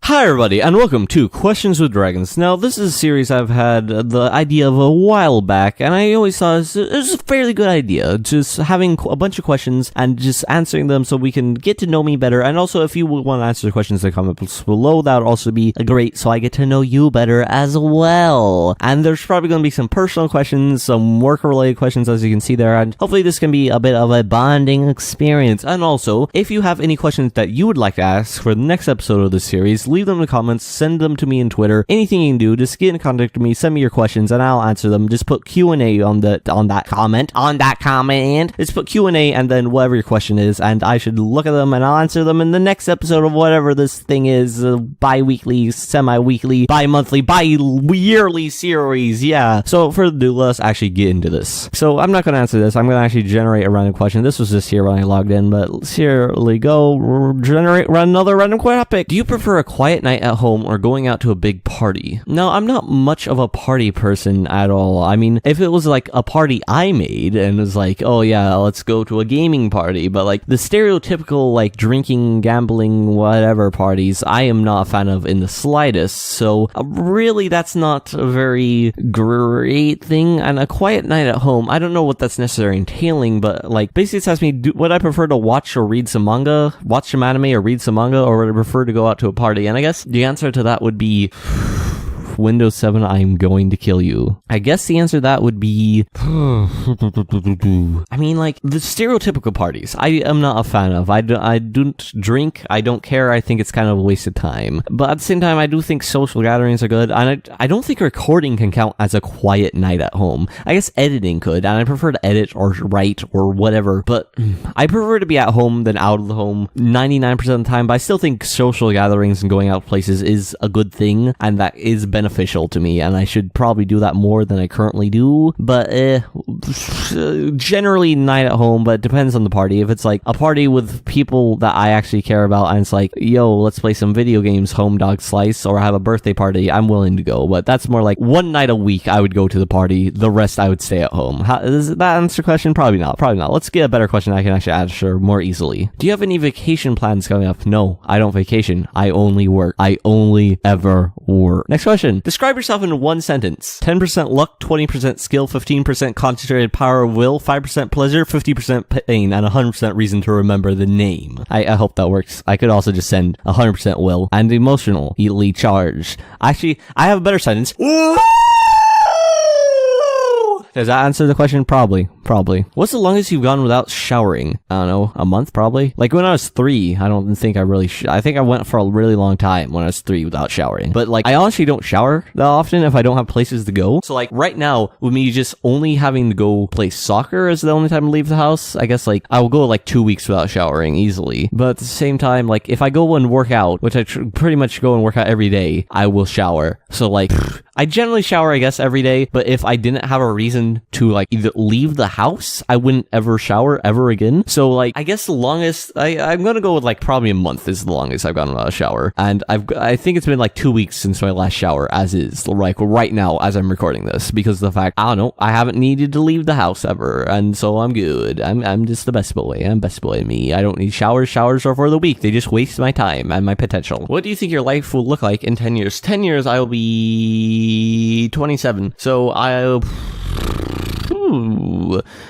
Hi everybody, and welcome to Questions with Dragons. Now, this is a series I've had the idea of a while back, and I always thought it was a fairly good idea, just having a bunch of questions and just answering them so we can get to know me better, and also if you want to answer the questions in the comments below, that would also be great, so I get to know you better as well. And there's probably going to be some personal questions, some work-related questions as you can see there, and hopefully this can be a bit of a bonding experience. And also, if you have any questions that you would like to ask for the next episode of this series, leave them in the comments, send them to me in Twitter, anything you can do, just get in contact with me, send me your questions, and I'll answer them. Just put Q&A on that comment, just put Q&A and then whatever your question is, and I should look at them and I'll answer them in the next episode of whatever this thing is, bi-weekly, semi-weekly, bi-monthly, bi-yearly series, yeah. So for the ado, let's actually get into this. So I'm not going to answer this, I'm going to actually generate a random question. This was just here when I logged in, but here we go, run another random topic. Do you prefer a quiet night at home or going out to a big party? No, I'm not much of a party person at all. I mean, if it was like a party I made and it was like, oh yeah, let's go to a gaming party, but like the stereotypical like drinking, gambling, whatever parties, I am not a fan of in the slightest. So really that's not a very great thing. And a quiet night at home, I don't know what that's necessarily entailing, but like basically it asks me, would I prefer to watch or read some manga, watch some anime or read some manga, or would I prefer to go out to a party? And I guess the answer to that would be Windows 7, I'm going to kill you. I guess the answer to that would be I mean, like, the stereotypical parties, I am not a fan of. I don't drink, I don't care, I think it's kind of a waste of time. But at the same time, I do think social gatherings are good, and I don't think recording can count as a quiet night at home. I guess editing could, and I prefer to edit or write or whatever, but I prefer to be at home than out of the home 99% of the time, but I still think social gatherings and going out places is a good thing, and that is beneficial to me, and I should probably do that more than I currently do, but generally night at home, but it depends on the party. If it's like a party with people that I actually care about and it's like, yo, let's play some video games, home dog slice, or have a birthday party, I'm willing to go, but that's more like one night a week I would go to the party, the rest I would stay at home. Does that answer the question? Probably not. Let's get a better question I can actually answer more easily. Do you have any vacation plans coming up? No, I don't vacation. I only work. I only ever work. Next question. Describe yourself in one sentence. 10% luck, 20% skill, 15% concentrated power of will, 5% pleasure, 50% pain, and 100% reason to remember the name. I hope that works. I could also just send 100% will and emotionally charged. Actually, I have a better sentence. Does that answer the question? Probably. What's the longest you've gone without showering? I don't know, a month probably? Like when I was 3, I don't think I really I think I went for a really long time when I was 3 without showering. But like, I honestly don't shower that often if I don't have places to go. So like right now, with me just only having to go play soccer is the only time I leave the house, I guess like I will go like 2 weeks without showering easily. But at the same time, like if I go and work out, which I pretty much go and work out every day, I will shower. So like, I generally shower, I guess, every day, but if I didn't have a reason to like either leave the house, I wouldn't ever shower ever again. So like, I guess the longest, I'm gonna go with like probably a month is the longest I've gone without a shower. And I think it's been like 2 weeks since my last shower, as is, like right now as I'm recording this, because of the fact, I don't know, I haven't needed to leave the house ever, and so I'm good. I'm just the best boy. I'm best boy me. I don't need showers. Showers are for the weak. They just waste my time and my potential. What do you think your life will look like in 10 years? 10 years, I will be 27. So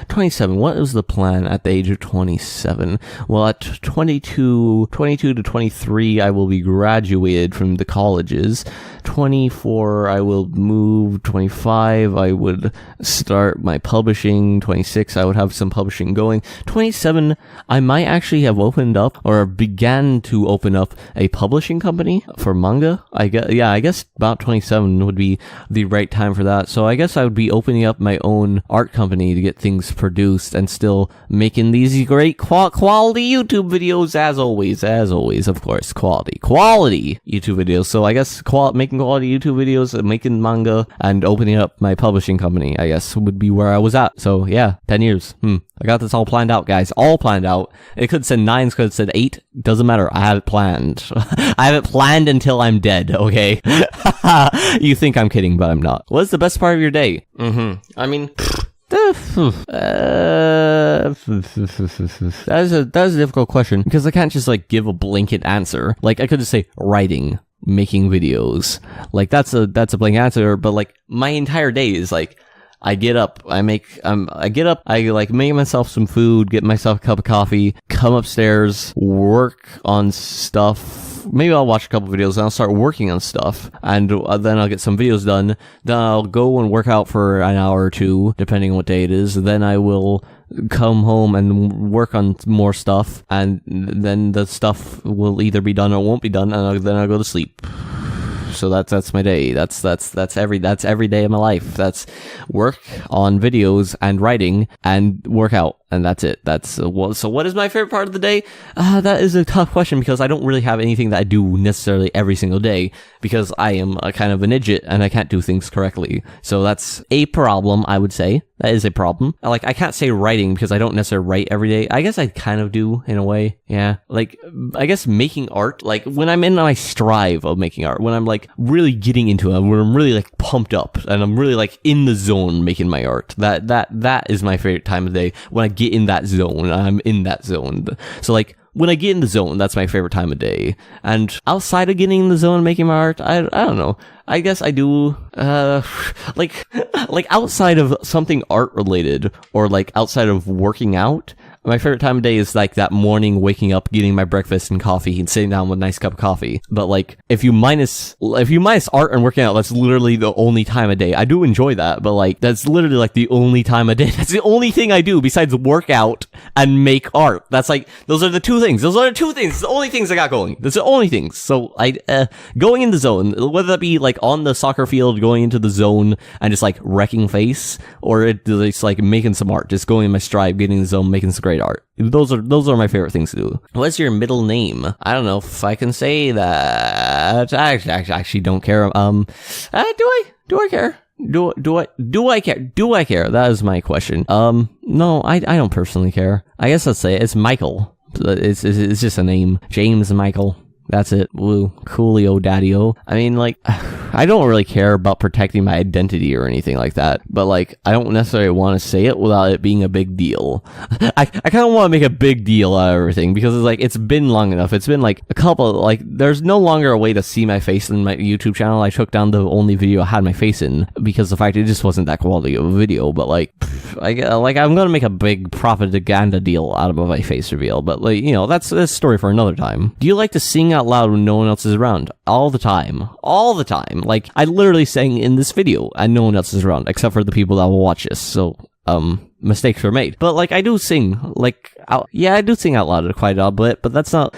27. What is the plan at the age of 27? Well, at 22 to 23, I will be graduated from the colleges. 24, I will move. 25, I would start my publishing. 26, I would have some publishing going. 27, I might actually have opened up or began to open up a publishing company for manga. I guess about 27 would be the right time for that. So I guess I would be opening up my own art company to get things produced and still making these great quality YouTube videos as always, of course, quality YouTube videos. So I guess making quality YouTube videos, making manga, and opening up my publishing company, I guess, would be where I was at. So yeah, 10 years. I got this all planned out, guys. All planned out. It could have said 9, it could have said 8. Doesn't matter. I have it planned. I have it planned until I'm dead, okay? You think I'm kidding, but I'm not. What's the best part of your day? I mean, That is a difficult question, because I can't just like give a blanket answer. Like I could just say writing. making videos. Like that's a blank answer, but like my entire day is like I get up, I like make myself some food, get myself a cup of coffee, come upstairs, work on stuff. Maybe I'll watch a couple videos and I'll start working on stuff, and then I'll get some videos done. Then I'll go and work out for an hour or two, depending on what day it is. Then I will come home and work on more stuff, and then the stuff will either be done or won't be done, and then I'll go to sleep. So that's my day. That's every day of my life. That's work on videos and writing and workout, and that's it. So what is my favorite part of the day? That is a tough question, because I don't really have anything that I do necessarily every single day, because I am a kind of an idiot and I can't do things correctly. So that's a problem, I would say. That is a problem. Like, I can't say writing because I don't necessarily write every day. I guess I kind of do in a way. Yeah. Like, I guess making art, like when I'm in my strive of making art, when I'm like really getting into it, when I'm really like pumped up and I'm really like in the zone making my art, that is my favorite time of the day, when I get in that zone. I'm in that zone. So like, when I get in the zone, that's my favorite time of day. And outside of getting in the zone and making my art, I don't know. I guess I do, like outside of something art related, or like outside of working out, my favorite time of day is like that morning, waking up, getting my breakfast and coffee, and sitting down with a nice cup of coffee. But like, if you minus art and working out, that's literally the only time of day. I do enjoy that, but like, that's literally like the only time of day. That's the only thing I do besides work out and make art. That's like, those are the two things. Those are the two things. The only things I got going. That's the only things. So going in the zone, whether that be like on the soccer field, going into the zone and just like wrecking face, or it's like making some art, just going in my stride, getting in the zone, making some great art. Those are my favorite things to do. What's your middle name? I don't know if I can say that. I actually don't care. Do I care? Do I care? Do I care? That is my question. No, I don't personally care. I guess let's say it's Michael. It's just a name. James Michael. That's it. Woo. Coolio daddy-o. I mean, like, I don't really care about protecting my identity or anything like that, but like, I don't necessarily want to say it without it being a big deal. I kind of want to make a big deal out of everything, because it's like, it's been long enough. It's been like a couple, like, there's no longer a way to see my face in my YouTube channel. I took down the only video I had my face in, because the fact it just wasn't that quality of a video. But like, I'm gonna make a big propaganda deal out of my face reveal, but like, you know, that's a story for another time. Do you like to sing out loud when no one else is around? All the time. Like, I literally sang in this video and no one else is around except for the people that will watch this. So mistakes were made. But like, I do sing, like, I do sing out loud quite a bit, but it's not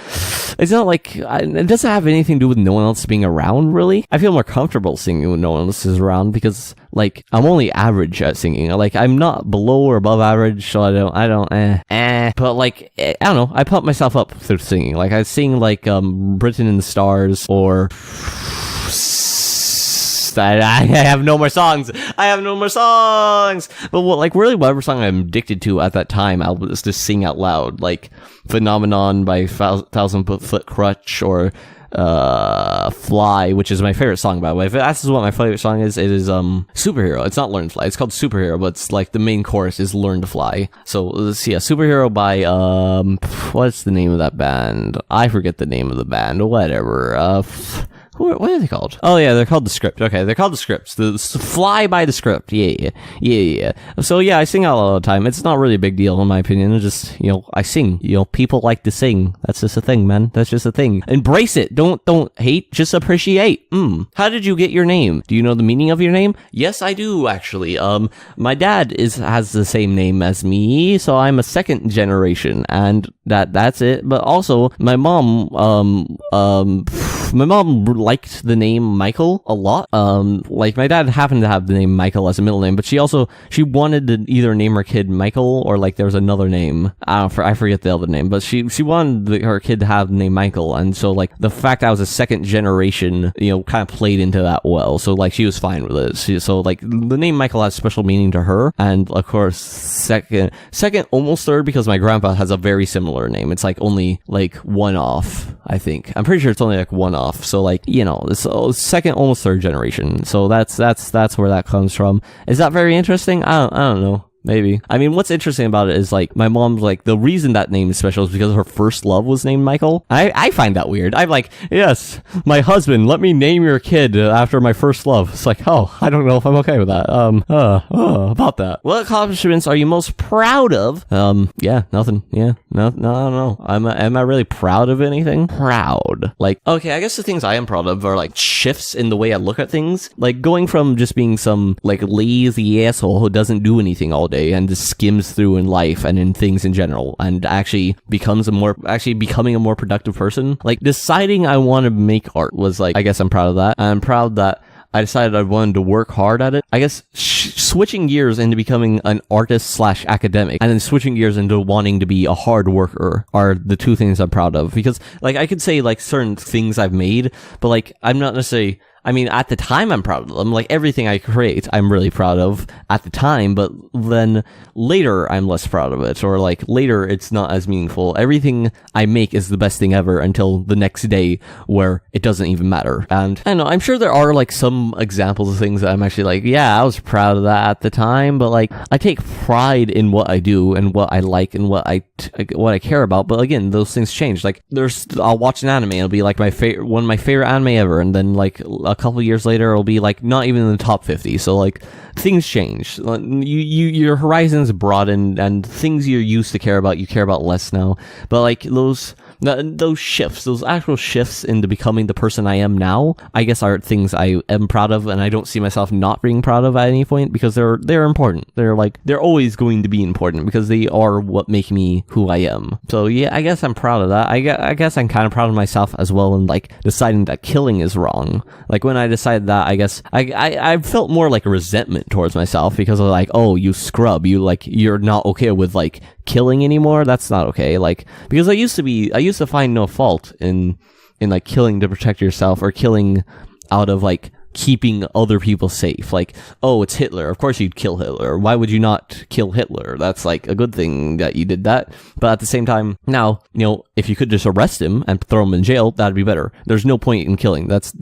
like, it doesn't have anything to do with no one else being around, really. I feel more comfortable singing when no one else is around, because like, I'm only average at singing. Like, I'm not below or above average, so I don't, but like, I don't know, I pump myself up through singing. Like, I sing like Britain in the Stars, or I have no more songs. But whatever song I'm addicted to at that time, I'll just sing out loud, like Phenomenon by Thousand Foot Crutch, or Fly, which is my favorite song, by the way. If that's what my favorite song is, it is Superhero. It's not Learn to Fly. It's called Superhero, but it's like the main chorus is Learn to Fly. So let's see, Superhero by what's the name of that band? I forget the name of the band. Whatever. What are they called? Oh yeah, they're called The Script. Okay, they're called The Scripts. The Fly by The Script. Yeah. So yeah, I sing out all the time. It's not really a big deal in my opinion. It's just, you know, I sing. You know, people like to sing. That's just a thing, man. That's just a thing. Embrace it. Don't hate. Just appreciate. How did you get your name? Do you know the meaning of your name? Yes, I do actually. My dad has the same name as me, so I'm a second generation, and that's it. But also, my mom liked the name Michael a lot. Like, my dad happened to have the name Michael as a middle name, but she wanted to either name her kid Michael, or like there was another name. I forget the other name, but she wanted her kid to have the name Michael, and so like the fact I was a second generation, you know, kind of played into that well. So like, she was fine with it. So like, the name Michael has special meaning to her, and of course second, almost third, because my grandpa has a very similar name. It's like only like one off, I think. I'm pretty sure it's only like one off. So like, you know, it's second, almost third generation. So that's where that comes from. Is that very interesting? I don't know. maybe. I mean, what's interesting about it is, like, my mom's like, the reason that name is special is because her first love was named Michael. I find that weird. I'm like, yes, my husband, let me name your kid after my first love. It's like, oh, I don't know if I'm okay with that. About that. What accomplishments are you most proud of? Yeah, nothing. Yeah, no, I don't know. Am I really proud of anything? Proud. Like, okay, I guess the things I am proud of are, like, shifts in the way I look at things. Like, going from just being some, like, lazy asshole who doesn't do anything all day and just skims through in life and in things in general, and actually becoming a more productive person. Like, deciding I want to make art was, like, I guess I'm proud of that. I'm proud that I decided I wanted to work hard at it. I guess switching gears into becoming an artist / academic, and then switching gears into wanting to be a hard worker are the two things I'm proud of. Because, like, I could say, like, certain things I've made, but, like, I'm not necessarily... I mean, at the time, I'm proud of them. Like, everything I create, I'm really proud of at the time, but then later, I'm less proud of it. Or, like, later, it's not as meaningful. Everything I make is the best thing ever until the next day where it doesn't even matter. And, I don't know, I'm sure there are, like, some examples of things that I'm actually like, yeah, I was proud of that at the time, but, like, I take pride in what I do and what I like and what I care about. But, again, those things change. Like, I'll watch an anime, it'll be, like, one of my favorite anime ever, and then, like, a couple years later it'll be like not even in the top 50. So, like, things change. Your horizons broaden, and things you used to care about, you care about less now. But, like, those shifts, those actual shifts into becoming the person I am now, I guess are things I am proud of, and I don't see myself not being proud of at any point, because they're important. They're always going to be important because they are what make me who I am. So yeah, I guess I'm proud of that. I guess I'm kind of proud of myself as well in, like, deciding that killing is wrong. Like, when I decided that, I guess I felt more like a resentment towards myself because of, like, oh, you scrub, you're not okay with, like, killing anymore. That's not okay. Like, because I used to find no fault in like killing to protect yourself, or killing out of, like, keeping other people safe. Like, oh, it's Hitler, of course you'd kill Hitler. Why would you not kill Hitler? That's, like, a good thing that you did that. But at the same time, now, you know, if you could just arrest him and throw him in jail, that'd be better. There's no point in killing. That's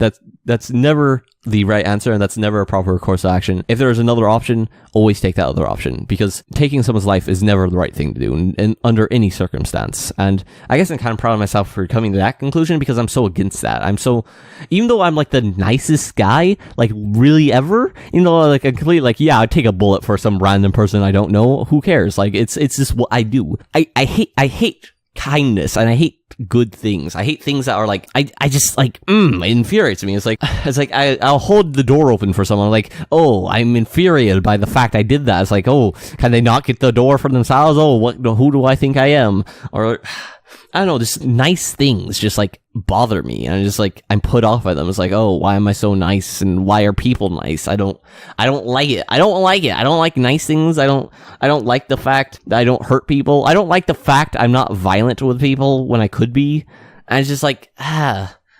never the right answer, and that's never a proper course of action. If there is another option, always take that other option, because taking someone's life is never the right thing to do under any circumstance. And I guess I'm kind of proud of myself for coming to that conclusion, because I'm so against that. Even though I'm, like, the nicest guy, like, really ever, even though, like, I'm completely, like, yeah, I'd take a bullet for some random person I don't know, who cares? Like, it's just what I do. I hate kindness, and I hate good things. I hate things that are, like, I just, like, it infuriates me. It's like I'll hold the door open for someone, like, oh, I'm infuriated by the fact I did that. It's like, oh, can they not get the door for themselves? Oh, who do I think I am? Or, I don't know, just nice things just, like, bother me, and I'm put off by them. It's like, oh, why am I so nice, and why are people nice? I don't like it. I don't like nice things. I don't like the fact that I don't hurt people. I don't like the fact I'm not violent with people when I could be. And it's just like,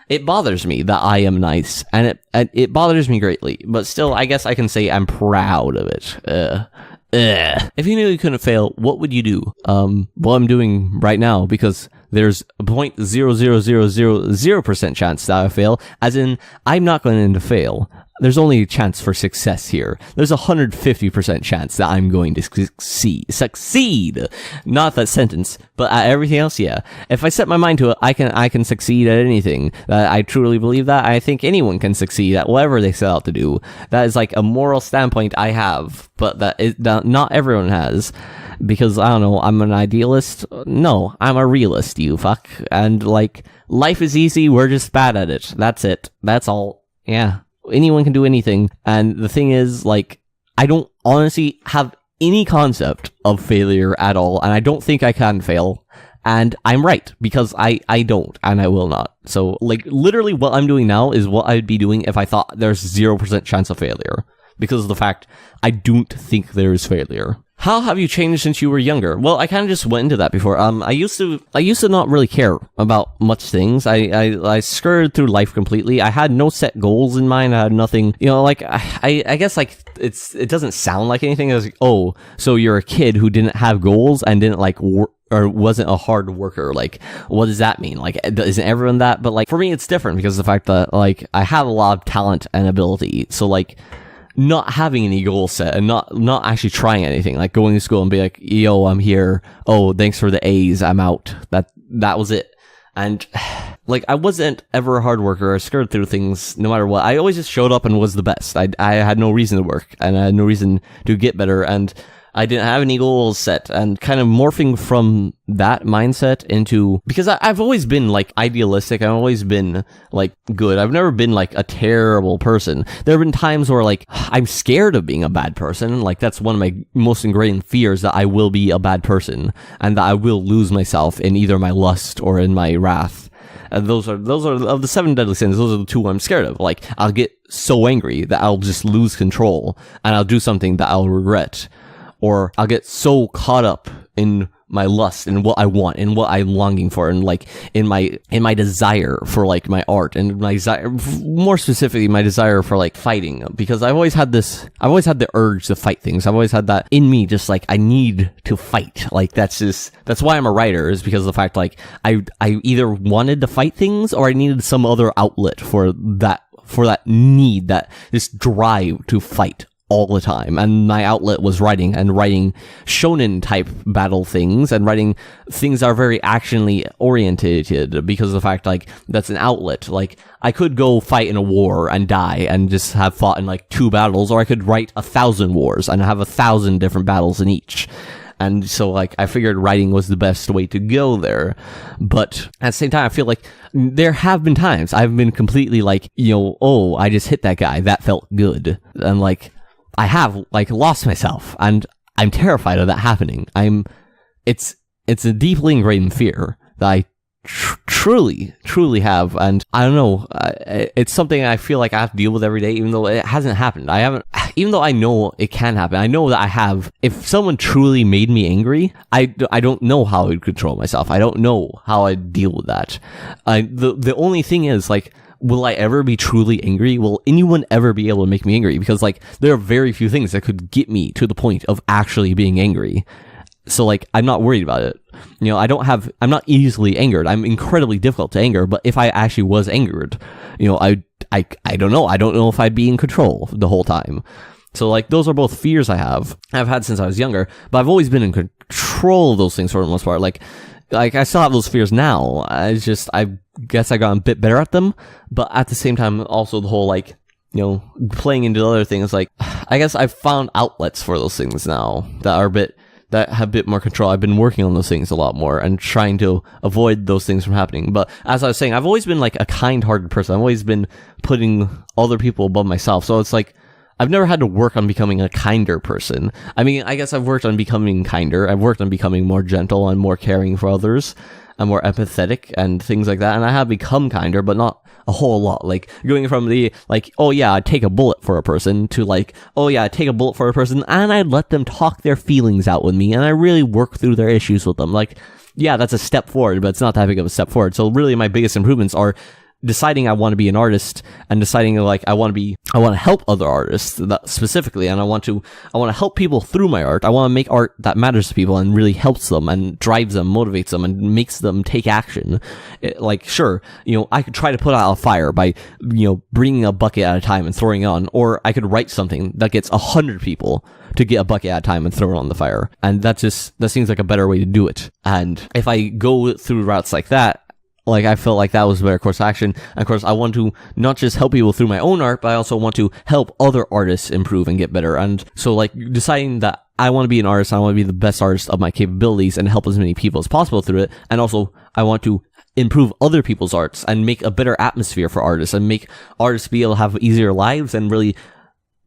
it bothers me that I am nice, and it bothers me greatly. But still, I guess I can say I'm proud of it. If you knew you couldn't fail, what would you do? What I'm doing right now, because there's a 0.00000% chance that I fail, as in, I'm not going to fail. There's only a chance for success here. There's 150% chance that I'm going to succeed. Not that sentence, but at everything else, yeah. If I set my mind to it, I can succeed at anything. I truly believe that. I think anyone can succeed at whatever they set out to do. That is, like, a moral standpoint I have, but that not everyone has. Because, I don't know, I'm an idealist? No, I'm a realist, you fuck. And, like, life is easy, we're just bad at it. That's it. That's all. Yeah. Anyone can do anything. And the thing is, like, I don't honestly have any concept of failure at all, and I don't think I can fail. And I'm right, because I don't, and I will not. So, like, literally what I'm doing now is what I'd be doing if I thought there's 0% chance of failure. Because of the fact I don't think there is failure. How have you changed since you were younger? Well, I kind of just went into that before. I used to not really care about much things. I skirted through life completely. I had no set goals in mind. I had nothing, you know, like, I guess, like, it doesn't sound like anything. It was like, oh, so you're a kid who didn't have goals and didn't, like, or wasn't a hard worker. Like, what does that mean? Like, isn't everyone that? But, like, for me, it's different because of the fact that, like, I have a lot of talent and ability. So, like, not having any goal set and not actually trying anything, like going to school and be like, yo, I'm here. Oh, thanks for the A's. I'm out. That was it. And like, I wasn't ever a hard worker or scared through things no matter what. I always just showed up and was the best. I had no reason to work, and I had no reason to get better, and I didn't have any goals set. And kind of morphing from that mindset into, because I've always been like idealistic. I've always been like good. I've never been like a terrible person. There have been times where like I'm scared of being a bad person. Like that's one of my most ingrained fears, that I will be a bad person and that I will lose myself in either my lust or in my wrath. Those are of the 7 deadly sins. Those are the 2 I'm scared of. Like, I'll get so angry that I'll just lose control and I'll do something that I'll regret, or I'll get so caught up in my lust and what I want and what I'm longing for, and like in my desire for like my art, and my desire, more specifically, my desire for like fighting, because I've always had the urge to fight things. I've always had that in me, just like I need to fight. Like that's why I'm a writer, is because of the fact like I either wanted to fight things or I needed some other outlet for that need, that this drive to fight all the time. And my outlet was writing, and writing shonen type battle things, and writing things that are very actionally oriented, because of the fact like that's an outlet. Like I could go fight in a war and die and just have fought in like 2 battles, or I could write 1,000 wars and have 1,000 different battles in each. And so, like, I figured writing was the best way to go there. But at the same time, I feel like there have been times I've been completely like, oh, I just hit that guy. That felt good. And like, I have like lost myself, and I'm terrified of that happening. It's a deeply ingrained fear that I truly have, and I don't know, it's something I feel like I have to deal with every day, even though it hasn't happened. Even though I know it can happen, I know that I have. If someone truly made me angry, I don't know how I would control myself. I don't know how I'd deal with that. The only thing is, like, will I ever be truly angry? Will anyone ever be able to make me angry? Because, like, there are very few things that could get me to the point of actually being angry. So, like, I'm not worried about it. I'm not easily angered. I'm incredibly difficult to anger, but if I actually was angered, I don't know. I don't know if I'd be in control the whole time. So, like, those are both fears I've had since I was younger, but I've always been in control of those things for the most part. Like I still have those fears now. I guess I got a bit better at them, but at the same time, also the whole, like, playing into other things, like, I guess I've found outlets for those things now that have a bit more control. I've been working on those things a lot more and trying to avoid those things from happening. But as I was saying, I've always been like a kind-hearted person. I've always been putting other people above myself. So it's like, I've never had to work on becoming a kinder person. I mean, I guess I've worked on becoming kinder. I've worked on becoming more gentle and more caring for others and more empathetic and things like that. And I have become kinder, but not a whole lot. Like, going from the, like, oh yeah, I'd take a bullet for a person, to like, oh yeah, I'd take a bullet for a person and I'd let them talk their feelings out with me and I really work through their issues with them. Like, yeah, that's a step forward, but it's not that big of a step forward. So really my biggest improvements are deciding I want to be an artist, and deciding like I want to help other artists specifically, and I want to help people through my art. I want to make art that matters to people and really helps them and drives them, motivates them, and makes them take action. Like, sure, I could try to put out a fire by, bringing a bucket at a time and throwing it on, or I could write something that gets 100 people to get a bucket at a time and throw it on the fire. And that seems like a better way to do it. And if I go through routes like that, like, I felt like that was a better course of action. And of course, I want to not just help people through my own art, but I also want to help other artists improve and get better. And so, like, deciding that I want to be an artist, I want to be the best artist of my capabilities and help as many people as possible through it. And also, I want to improve other people's arts and make a better atmosphere for artists and make artists be able to have easier lives and really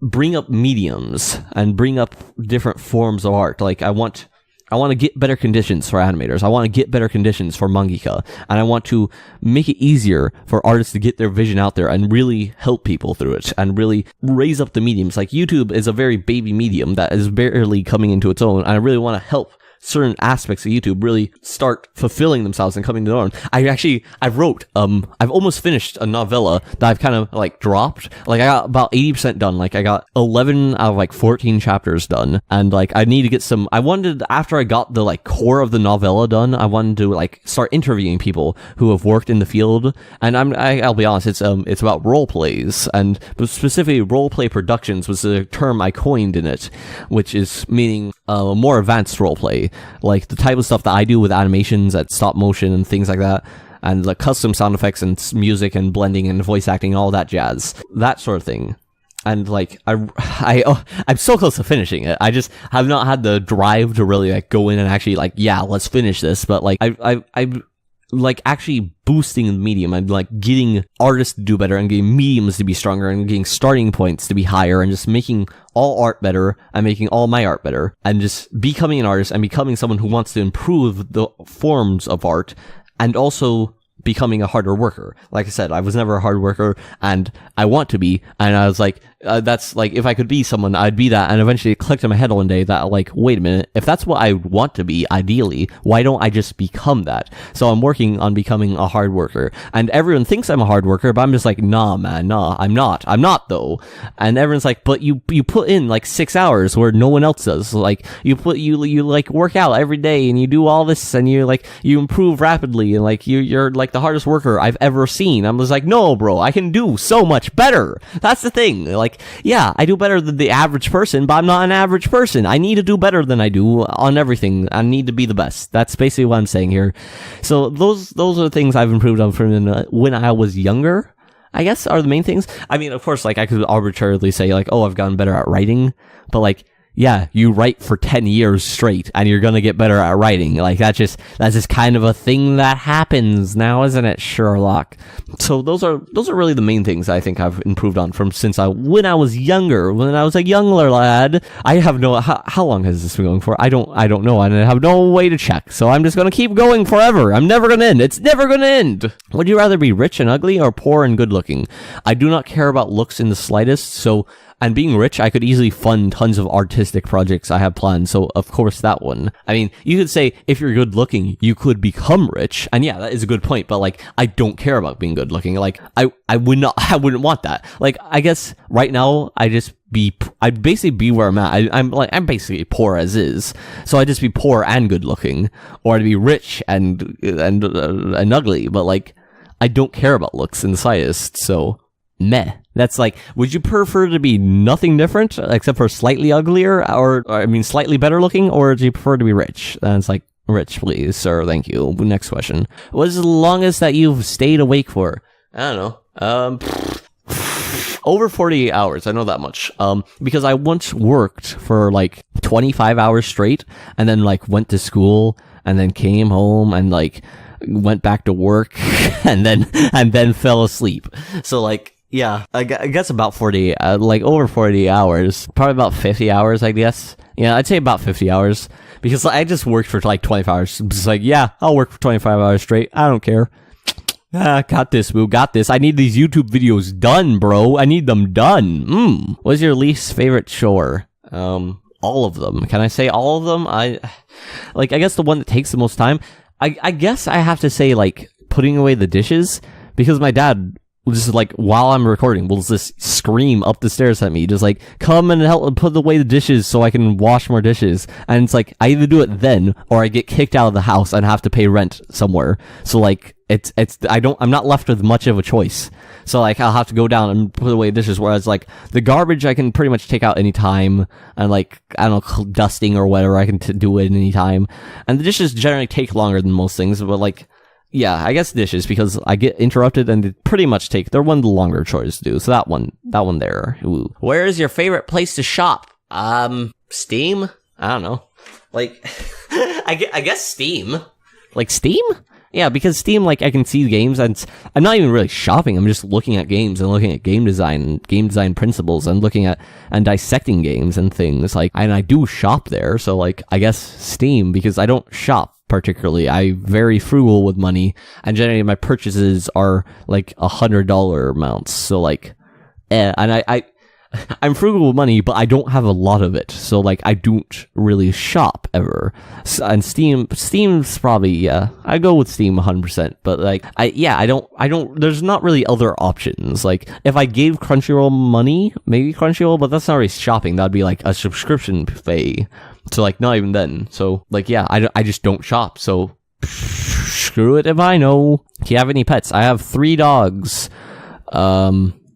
bring up mediums and bring up different forms of art. Like, I want to get better conditions for animators. I want to get better conditions for mangaka. And I want to make it easier for artists to get their vision out there and really help people through it and really raise up the mediums. Like, YouTube is a very baby medium that is barely coming into its own. And I really want to help certain aspects of YouTube really start fulfilling themselves and coming to their own. I've almost finished a novella that I've kind of like dropped. Like I got about 80% done. Like I got 11 out of like 14 chapters done. And like I need to get some, after I got the like core of the novella done, I wanted to like start interviewing people who have worked in the field. And I'll be honest, it's about role plays, and specifically role play productions was the term I coined in it, which is meaning more advanced role play, like the type of stuff that I do with animations at stop motion and things like that, and the custom sound effects and music and blending and voice acting, all that jazz, that sort of thing. And like I'm so close to finishing it. I just have not had the drive to really like go in and actually like, yeah, let's finish this. But like I like actually boosting the medium. I'm like getting artists to do better and getting mediums to be stronger and getting starting points to be higher and just making all art better and making all my art better and just becoming an artist and becoming someone who wants to improve the forms of art and also becoming a harder worker. Like I said, I was never a hard worker and I want to be, and I was like, that's like, if I could be someone, I'd be that. And eventually it clicked in my head one day that like, wait a minute, if that's what I want to be, ideally, why don't I just become that? So I'm working on becoming a hard worker, and everyone thinks I'm a hard worker, but I'm just like, nah, man, nah, I'm not though. And everyone's like, but you put in like 6 hours where no one else does. Like you like work out every day and you do all this and you improve rapidly and like you're like the hardest worker I've ever seen. I'm just like, no, bro, I can do so much better. That's the thing. Like, yeah, I do better than the average person, but I'm not an average person. I need to do better than I do on everything. I need to be the best. That's basically what I'm saying here. So those are the things I've improved on from when I was younger, I guess, are the main things. I mean, of course, like I could arbitrarily say like, oh, I've gotten better at writing, but like, yeah, you write for 10 years straight and you're gonna get better at writing. Like that's just kind of a thing that happens now, isn't it, Sherlock? So those are really the main things I think I've improved on from when I was younger, when I was a younger lad. I have no, how long has this been going for? I don't know, and I have no way to check. So I'm just gonna keep going forever. I'm never gonna end. It's never gonna end. Would you rather be rich and ugly or poor and good looking? I do not care about looks in the slightest, so. And being rich, I could easily fund tons of artistic projects I have planned, so of course that one. I mean, you could say, if you're good looking, you could become rich, and yeah, that is a good point, but like, I don't care about being good looking. Like, I wouldn't want that. Like, I guess, right now, I'd basically be where I'm at. I'm basically poor as is, so I'd just be poor and good looking, or I'd be rich and ugly, but like, I don't care about looks in the slightest, so... meh. That's like, would you prefer to be nothing different except for slightly uglier or slightly better looking, or do you prefer to be rich? And it's like, rich, please, sir, thank you. Next question. What is the longest that you've stayed awake for? I don't know. Over 48 hours, I know that much. Because I once worked for like 25 hours straight and then like went to school and then came home and like went back to work and then fell asleep. So like, yeah, I guess about 40, like over 40 hours, probably about 50 hours, I guess. Yeah, I'd say about 50 hours because I just worked for like 25 hours. It's like, yeah, I'll work for 25 hours straight. I don't care. Got this, boo. Got this. I need these YouTube videos done, bro. I need them done. What's your least favorite chore? All of them. Can I say all of them? I guess the one that takes the most time. I guess I have to say like putting away the dishes, because my dad just like while I'm recording will just scream up the stairs at me, just like, come and help put away the dishes so I can wash more dishes. And it's like I either do it then or I get kicked out of the house and have to pay rent somewhere. So like I'm not left with much of a choice. So like I'll have to go down and put away dishes, whereas like the garbage I can pretty much take out any time, and like I don't know, dusting or whatever I can do it any time. And the dishes generally take longer than most things, but like, yeah, I guess dishes, because I get interrupted and they pretty much they're one of the longer chores to do. So that one there. Ooh. Where is your favorite place to shop? Steam? I don't know. Like, I guess Steam. Like Steam? Yeah, because Steam, like, I can see games, and I'm not even really shopping. I'm just looking at games and looking at game design principles, and looking at and dissecting games and things. Like, and I do shop there, so like, I guess Steam, because I don't shop particularly. I'm very frugal with money, and generally my purchases are like $100 amounts. So like, and I'm frugal with money, but I don't have a lot of it. So, like, I don't really shop ever. And Steam's probably, yeah, I go with Steam 100%. But, like, I don't, there's not really other options. Like, if I gave Crunchyroll money, maybe Crunchyroll, but that's not really shopping. That'd be, like, a subscription fee. So, like, not even then. So, like, yeah, I just don't shop. So, screw it if I know. Do you have any pets? I have 3 dogs.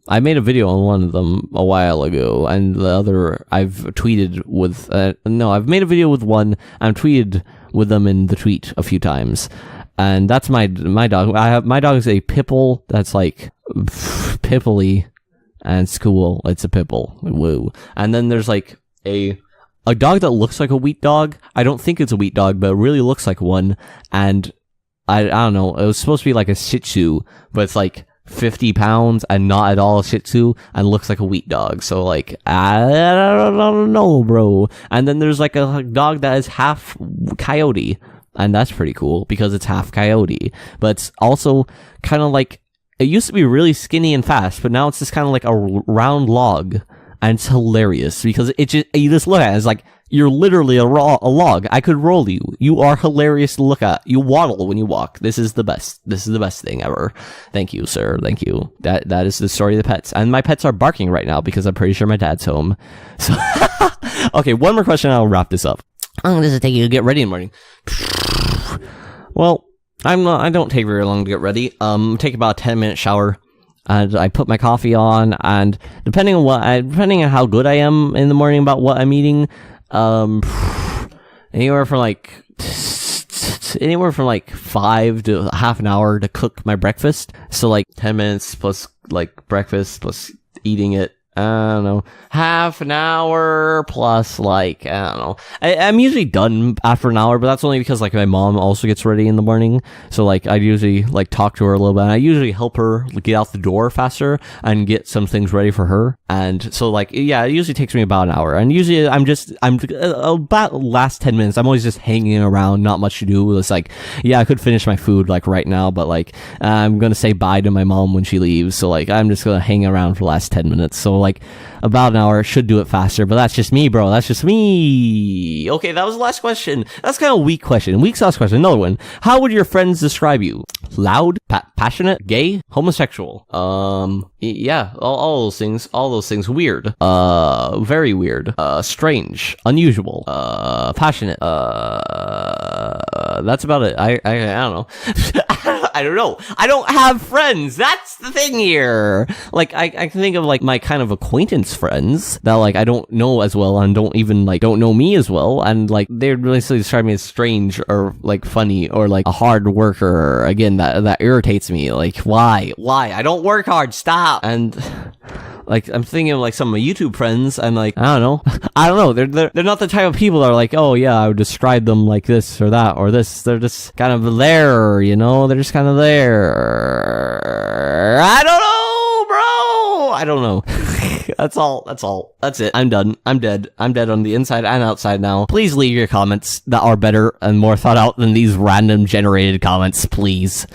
I made a video on one of them a while ago, and the other I've tweeted with, I've made a video with one, I've tweeted with them in the tweet a few times, and that's my dog. My dog is a Pipple that's like, pipply, and it's cool, it's a Pipple, woo. And then there's like a dog that looks like a wheat dog. I don't think it's a wheat dog, but it really looks like one, and I don't know, it was supposed to be like a Shih Tzu, but it's like 50 pounds and not at all a Shih Tzu and looks like a wheat dog. So, like, I don't know, bro. And then there's like a dog that is half coyote, and that's pretty cool because it's half coyote, but it's also kind of like, it used to be really skinny and fast, but now it's just kind of like a round log, and it's hilarious because you just look at it, it's like, you're literally a log. I could roll you. You are hilarious to look at. You waddle when you walk. This is the best. This is the best thing ever. Thank you, sir. Thank you. That is the story of the pets. And my pets are barking right now because I'm pretty sure my dad's home. So, okay, one more question and I'll wrap this up. How long does it take you to get ready in the morning? Well, I don't take very long to get ready. Take about a 10-minute shower. And I put my coffee on, and depending on how good I am in the morning about what I'm eating, anywhere from like 5 to half an hour to cook my breakfast. So like 10 minutes plus like breakfast plus eating it. I don't know, half an hour plus like, I don't know. I'm usually done after an hour, but that's only because like my mom also gets ready in the morning. So like I usually like talk to her a little bit, and I usually help her get out the door faster and get some things ready for her. And so like, yeah, it usually takes me about an hour. And usually I'm about the last 10 minutes, I'm always just hanging around, not much to do. It's like, yeah, I could finish my food like right now, but like, I'm going to say bye to my mom when she leaves. So like, I'm just going to hang around for the last 10 minutes. So like, about an hour should do it faster, but that's just me, bro. That's just me. Okay, that was the last question. That's kind of a weak question. Weak sauce question. Another one. How would your friends describe you? Loud, passionate, gay, homosexual? Yeah, all those things. All those things. Weird. Very weird. Strange. Unusual. Passionate. That's about it. I don't know. I don't know. I don't have friends. That's the thing here. Like, I can think of like my kind of acquaintance friends that like I don't know as well and don't know me as well, and like they would basically describe me as strange or like funny or like a hard worker. Again, that irritates me. Like, why? I don't work hard. Stop. And like, I'm thinking of like some of my YouTube friends, and like, I don't know. They're not the type of people that are like, oh yeah, I would describe them like this or that or this. They're just kind of there, you know? They're just kind of there. I don't know, bro. I don't know. That's all. That's it. I'm done. I'm dead. I'm dead on the inside and outside now. Please leave your comments that are better and more thought out than these random generated comments. Please.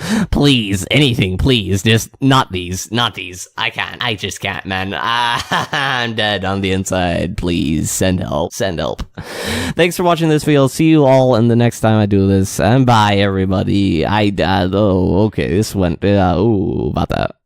Anything, please. Just not these. I can't. I just can't, man. I'm dead on the inside. Please send help. Thanks for watching this video. See you all in the next time I do this. And bye, everybody. Okay. This went, about that.